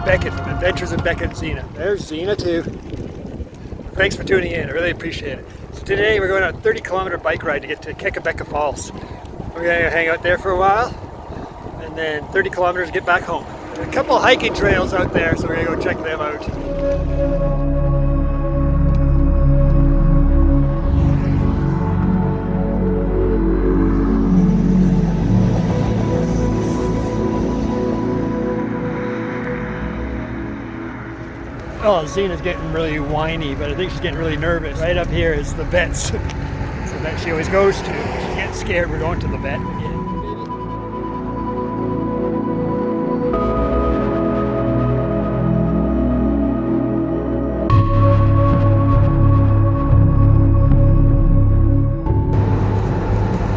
Becket from Adventures of Becket and Xena. There's Xena too. Thanks for tuning in, I really appreciate it. So today we're going on a 30-kilometer bike ride to get to Kakabecca Falls. We're going to hang out there for a while, and then 30 kilometers to get back home. There are a couple of hiking trails out there, so we're going to go check them out. Oh, Xena's getting really whiny, but I think she's getting really nervous. Right up here is the vet's, so that she always goes to. She gets scared we're going to the vet again.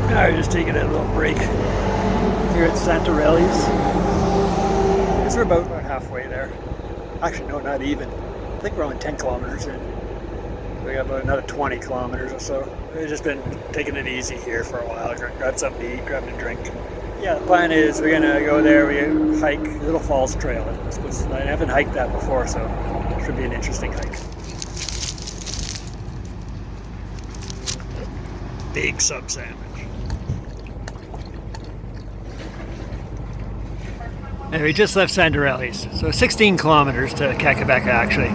Now we're just taking a little break here at Santarelli's. I guess we're about halfway there. Actually, no, not even. I think we're only 10 kilometers in. We got about another 20 kilometers or so. We've just been taking it easy here for a while. Got something to eat, grabbing a drink. Yeah, the plan is we're gonna go there. We hike Little Falls Trail. I haven't hiked that before, so it should be an interesting hike. Big sub sandwich. And we just left Santarelli's, so 16 kilometers to Kakabecca actually.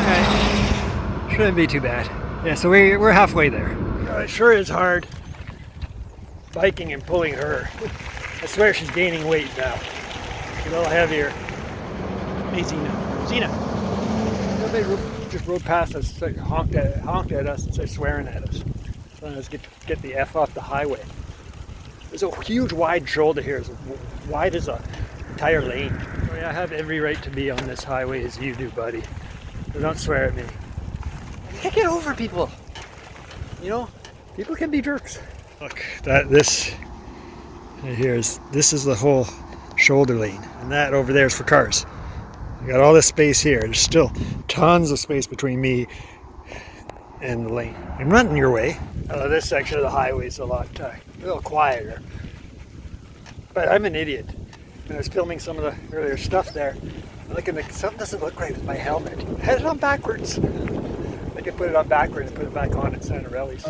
Alright, shouldn't be too bad. Yeah, so we're halfway there. It sure is hard biking and pulling her. I swear she's gaining weight now. She's a little heavier. Hey Xena. They just rode past us, honked at us and started swearing at us. Telling us get the F off the highway. There's a huge wide shoulder here, as wide as a entire lane. I mean, I have every right to be on this highway as you do, buddy. So don't swear at me. I can't get over people. You know, people can be jerks. Look, this is the whole shoulder lane, and that over there is for cars. I got all this space here. There's still tons of space between me and the lane. I'm not in your way. This section of the highway is a little quieter. But I'm an idiot. I was filming some of the earlier stuff there. I'm looking like something doesn't look right with my helmet. I had it on backwards. I could put it on backwards and put it back on at Santarelli's.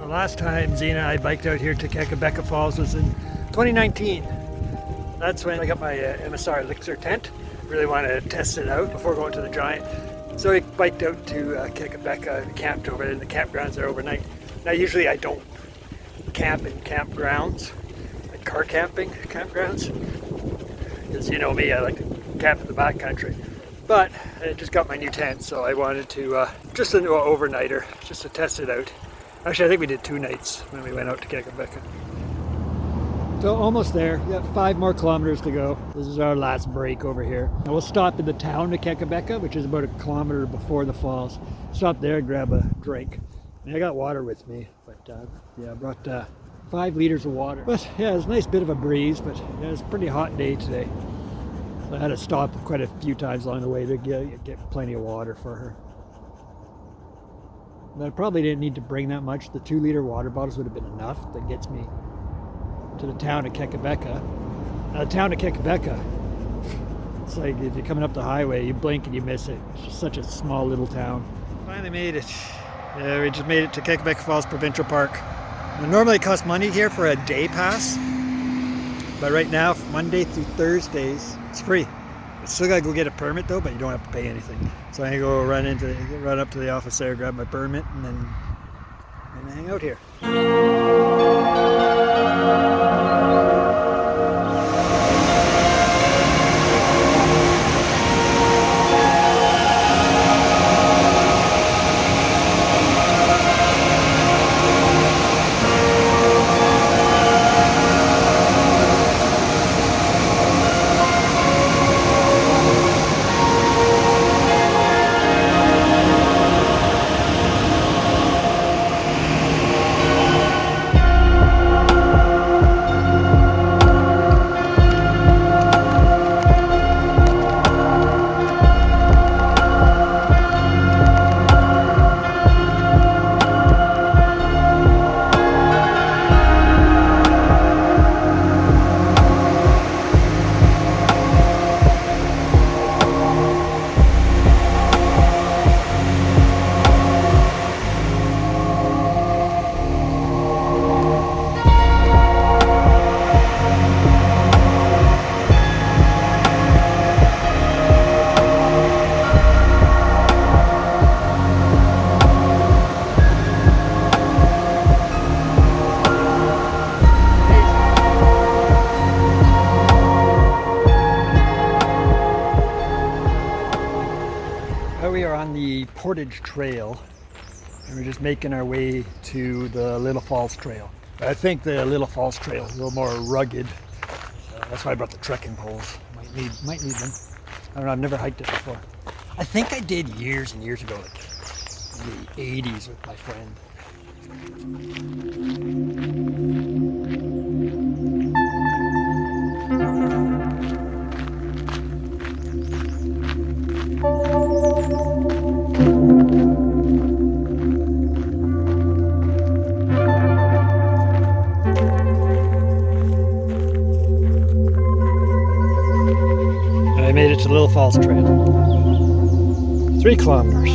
The last time Xena and I biked out here to Kakabecca Falls was in 2019. That's when I got my MSR Elixir tent. Really wanted to test it out before going to the Giant. So we biked out to Kakabecca and camped over in the campgrounds there overnight. Now usually I don't camp in campgrounds, like car camping campgrounds, because you know me, I like to camp in the backcountry. But I just got my new tent, so I wanted to just an overnighter, just to test it out. Actually, I think we did 2 nights when we went out to Kakabecca. So almost there. We got 5 more kilometers to go. This is our last break over here. And we'll stop in the town of Kakabecca, which is about 1 kilometer before the falls. Stop there, grab a drink. And I got water with me, but yeah, I brought 5 liters of water. But yeah, it was a nice bit of a breeze, but yeah, it's a pretty hot day today. So I had to stop quite a few times along the way to get plenty of water for her. But I probably didn't need to bring that much. The 2-liter water bottles would have been enough. That gets me to the town of Kakabecca. Now the town of Kakabecca, it's like if you're coming up the highway, you blink and you miss it. It's just such a small little town. Finally made it. Yeah, we just made it to Kakabecca Falls Provincial Park. Now, normally it costs money here for a day pass, but right now, from Monday through Thursdays, it's free. I still gotta go get a permit though, but you don't have to pay anything. So I'm gonna go run up to the office there, grab my permit, and then hang out here. Portage Trail, and we're just making our way to the Little Falls Trail. I think the Little Falls Trail is a little more rugged. That's why I brought the trekking poles. Might need them. I don't know, I've never hiked it before. I think I did years and years ago, like in the 80s with my friend. I made it to Little Falls Trail. 3 kilometers.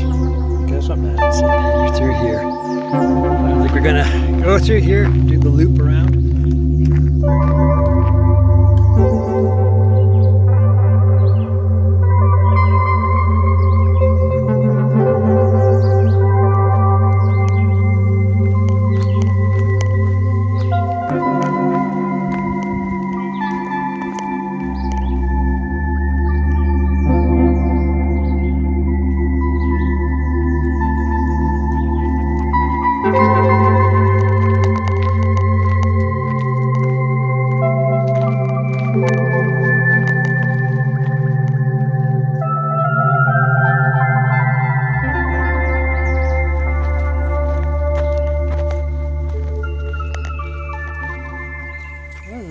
Guess I'm at through here. I think we're gonna go through here, do the loop around.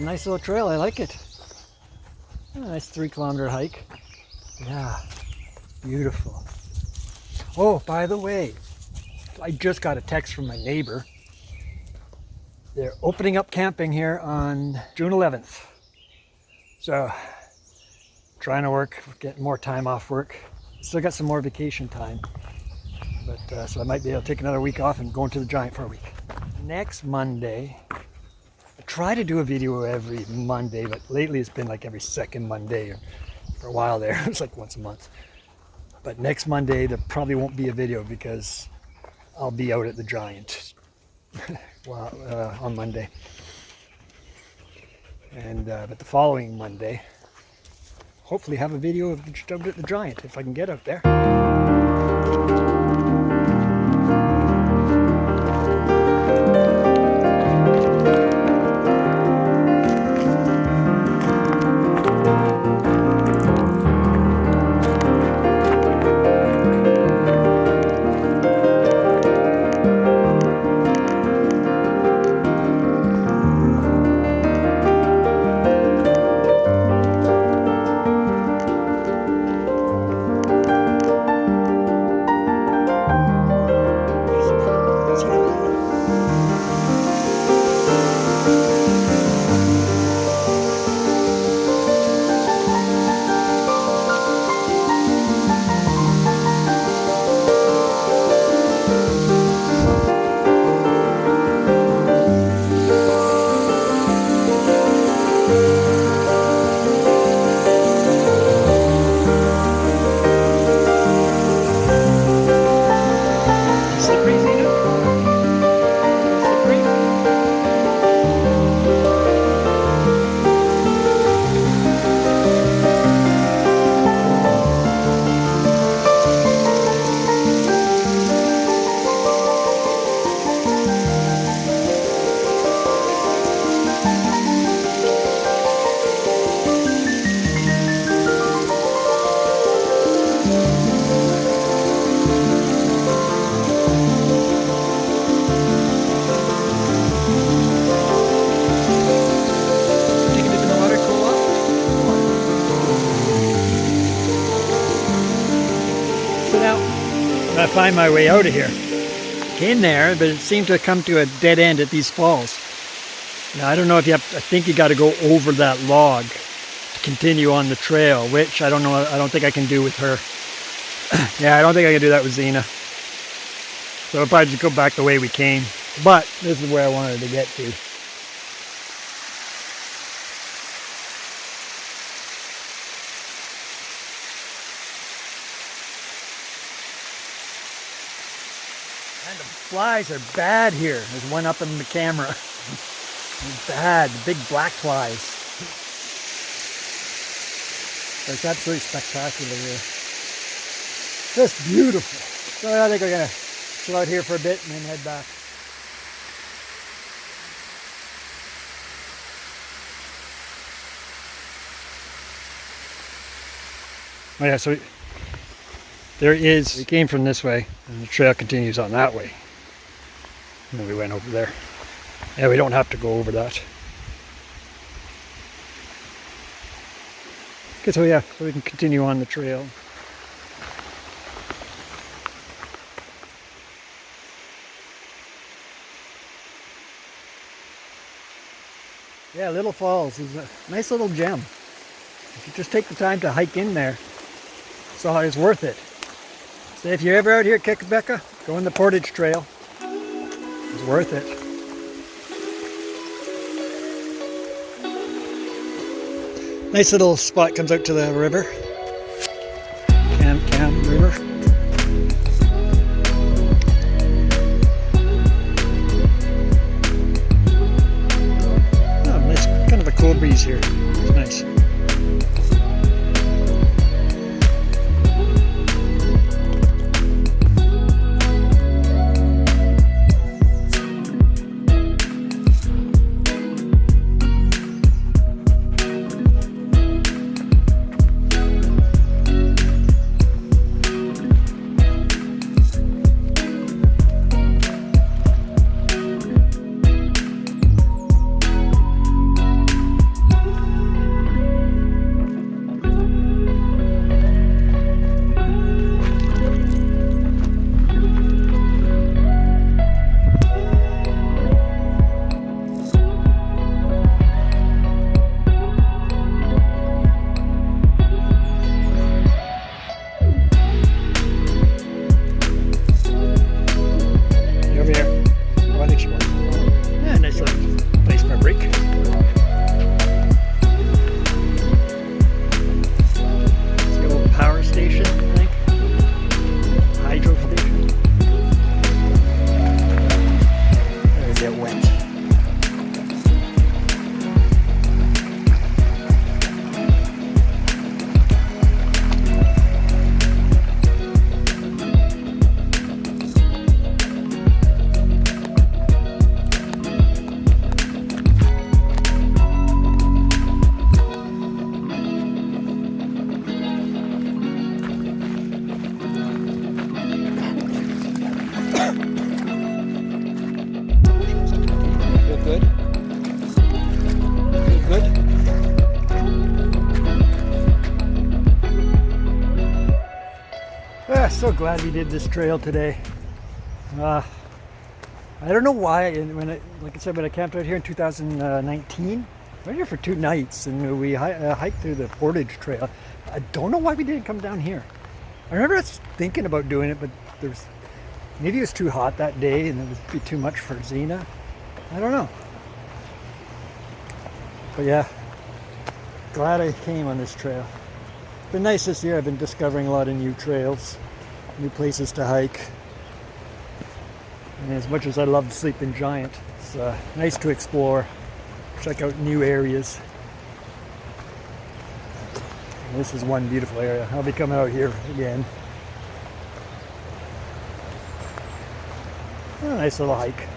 Nice little trail, I like it. A nice 3 kilometer hike. Yeah, beautiful. Oh, by the way, I just got a text from my neighbor. They're opening up camping here on June 11th. So, trying to work, getting more time off work. Still got some more vacation time. But so I might be able to take another week off and go into the Giant for a week. Next Monday, I try to do a video every Monday, but lately it's been like every second Monday. For a while there, it was like once a month. But next Monday, there probably won't be a video because I'll be out at the Giant on Monday. And but the following Monday, hopefully have a video of just out at the Giant if I can get out there. I find my way out of here. Came there, but it seemed to come to a dead end at these falls. Now I don't know if you have, I think you got to go over that log to continue on the trail, which I don't know, I don't think I can do with her. Yeah, I don't think I can do that with Xena. So I'll probably just go back the way we came. But this is where I wanted to get to. And the flies are bad here. There's one up in the camera. Bad, big black flies. It's absolutely spectacular here. Just beautiful. So I think we're gonna chill out here for a bit and then head back. Oh yeah, so we came from this way and the trail continues on that way. And then we went over there. Yeah, we don't have to go over that. Okay, so yeah, so we can continue on the trail. Yeah, Little Falls is a nice little gem. If you just take the time to hike in there, so it's worth it. So if you're ever out here at Kakabecca, go on the Portage Trail. It's worth it. Nice little spot, comes out to the river. Cam River. Oh, nice, kind of a cool breeze here. It's nice. So glad we did this trail today. I don't know why, like I said, when I camped out here in 2019, I was here for 2 nights and we hiked through the Portage Trail. I don't know why we didn't come down here. I remember us thinking about doing it, but maybe it was too hot that day and it would be too much for Xena. I don't know. But yeah, glad I came on this trail. It's been nice this year. I've been discovering a lot of new trails, new places to hike. And as much as I love Sleeping Giant, it's nice to explore, check out new areas. And this is one beautiful area. I'll be coming out here again. A nice little hike.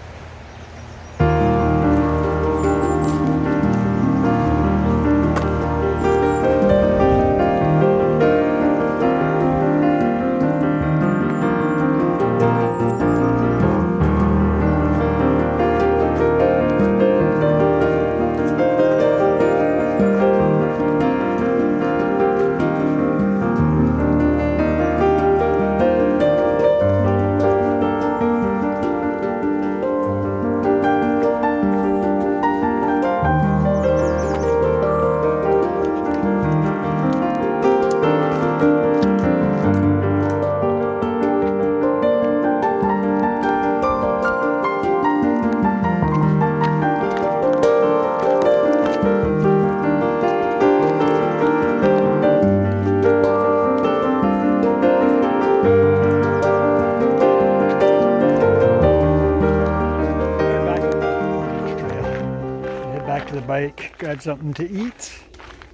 Bike, grab something to eat,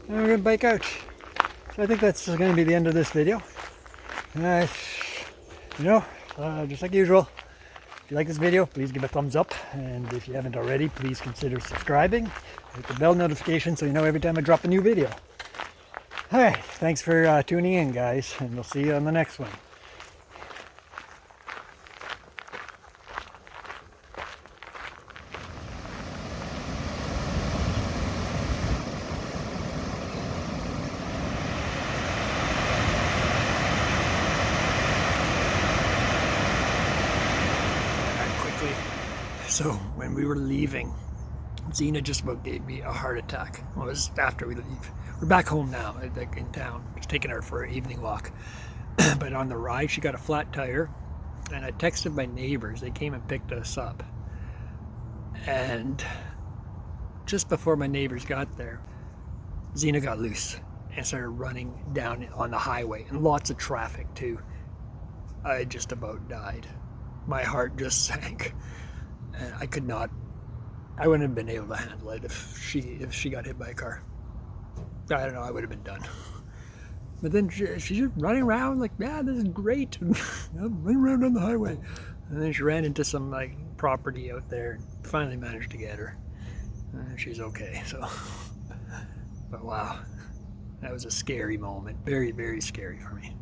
and we're gonna bike out. So I think that's going to be the end of this video. You know, just like usual, if you like this video, please give it a thumbs up. And if you haven't already, please consider subscribing. Hit the bell notification so you know every time I drop a new video. Alright, thanks for tuning in, guys, and we'll see you on the next one. So when we were leaving, Xena just about gave me a heart attack. Well, it was after we leave. We're back home now, like in town, just taking her for an evening walk. But on the ride, she got a flat tire, and I texted my neighbors. They came and picked us up. And just before my neighbors got there, Xena got loose and started running down on the highway, and lots of traffic too. I just about died. My heart just sank. And I wouldn't have been able to handle it if she got hit by a car. I don't know, I would have been done. But then she's just running around like, yeah, this is great. Running around on the highway. And then she ran into some like property out there and finally managed to get her. And she's okay, so. But wow, that was a scary moment. Very, very scary for me.